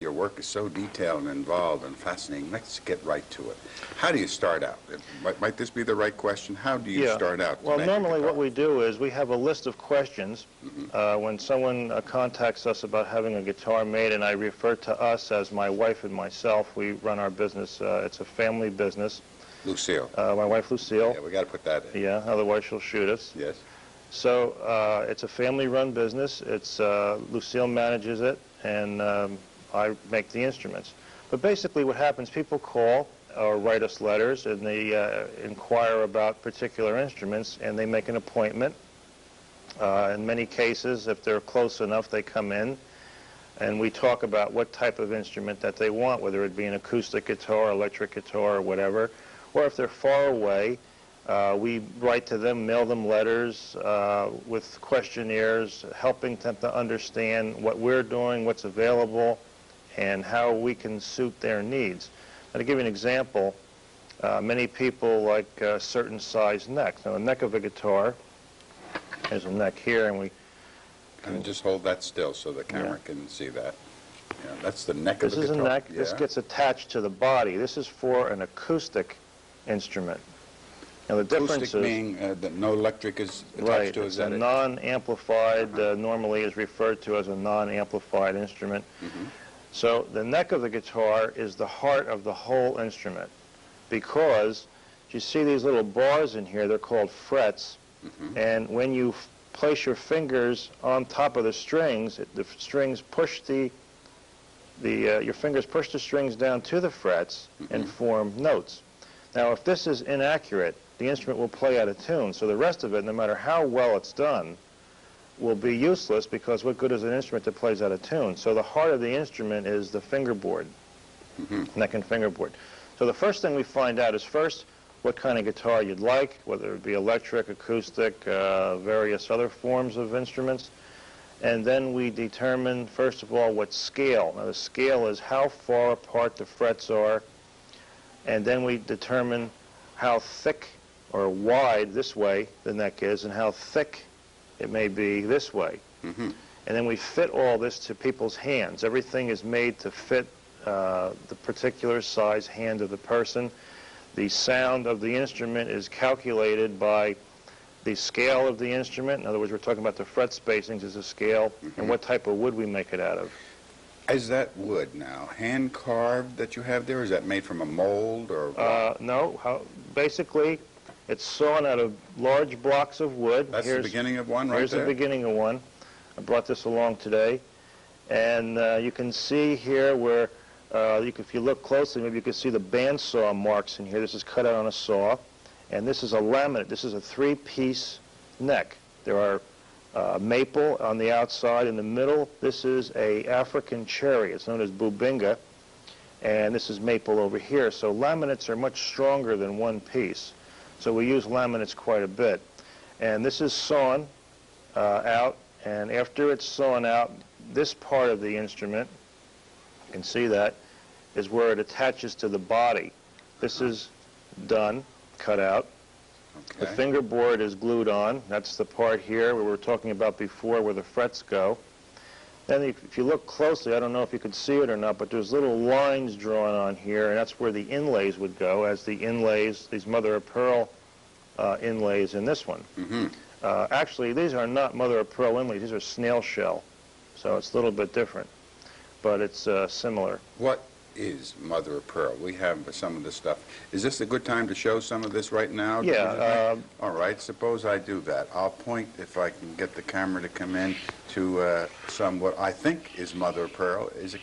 Your work is so detailed and involved and fascinating. Let's get right to it. How do you start out? Might this be the right question? How do you start out? Well, normally what we do is we have a list of questions. When someone contacts us about having a guitar made, and I refer to us as my wife and myself, we run our business. It's a family business. Lucille. My wife, Lucille. Yeah, we got to put that in. Yeah, otherwise she'll shoot us. Yes. So it's a family-run business. It's Lucille manages it, and I make the instruments. But basically what happens, people call or write us letters, and they inquire about particular instruments, and they make an appointment. In many cases, if they're close enough, they come in, and we talk about what type of instrument that they want, whether it be an acoustic guitar, electric guitar, or whatever. Or if they're far away, we write to them, mail them letters with questionnaires, helping them to understand what we're doing, what's available, and how we can suit their needs. Now, to give you an example, many people like certain size necks. Now, the neck of a guitar, there's a neck here, and we And just hold that still so the camera can see that. Yeah, that's the neck of the guitar. This is a neck. Yeah. This gets attached to the body. This is for an acoustic instrument. Now, the difference Acoustic meaning that no electric is attached to it? It's a non-amplified, normally is referred to as a non-amplified instrument. So the neck of the guitar is the heart of the whole instrument, because you see these little bars in here, they're called frets, and when you place your fingers on top of the strings, the strings push your fingers push the strings down to the frets and form notes. Now, if this is inaccurate, the instrument will play out of tune, so the rest of it, no matter how well it's done, will be useless, because what good is an instrument that plays out of tune? So the heart of the instrument is the fingerboard, neck and fingerboard. So the first thing we find out is first what kind of guitar you'd like, whether it be electric, acoustic, various other forms of instruments. And then we determine, first of all, what scale. Now, the scale is how far apart the frets are, and then we determine how thick or wide this way the neck is, and how thick it may be this way. And then we fit all this to people's hands. Everything is made to fit the particular size hand of the person. The sound of the instrument is calculated by the scale of the instrument. In other words, we're talking about the fret spacings as a scale, and what type of wood we make it out of. Is that wood now hand carved that you have there? Is that made from a mold or? No. Basically, it's sawn out of large blocks of wood. That's the beginning of one right there? Here's the beginning of one. I brought this along today. And you can see here where, if you look closely, maybe you can see the bandsaw marks in here. This is cut out on a saw. And this is a laminate. This is a three-piece neck. There are maple on the outside. In the middle, this is a African cherry. It's known as bubinga. And this is maple over here. So laminates are much stronger than one piece. So we use laminates quite a bit. And this is sawn out, and after it's sawn out, this part of the instrument, you can see that, is where it attaches to the body. This is done, cut out. The fingerboard is glued on. That's the part here we were talking about before where the frets go. Then if you look closely, I don't know if you could see it or not, but there's little lines drawn on here, and that's where the inlays would go, as the inlays, these mother-of-pearl inlays in this one. Actually, these are not mother-of-pearl inlays. These are snail shell, so it's a little bit different, but it's similar. What is mother-of-pearl? We have some of this stuff. Is this a good time to show some of this right now? Yeah. All right, suppose I do that. I'll point, if I can get the camera to come in, to some what I think is mother-of-pearl. Is it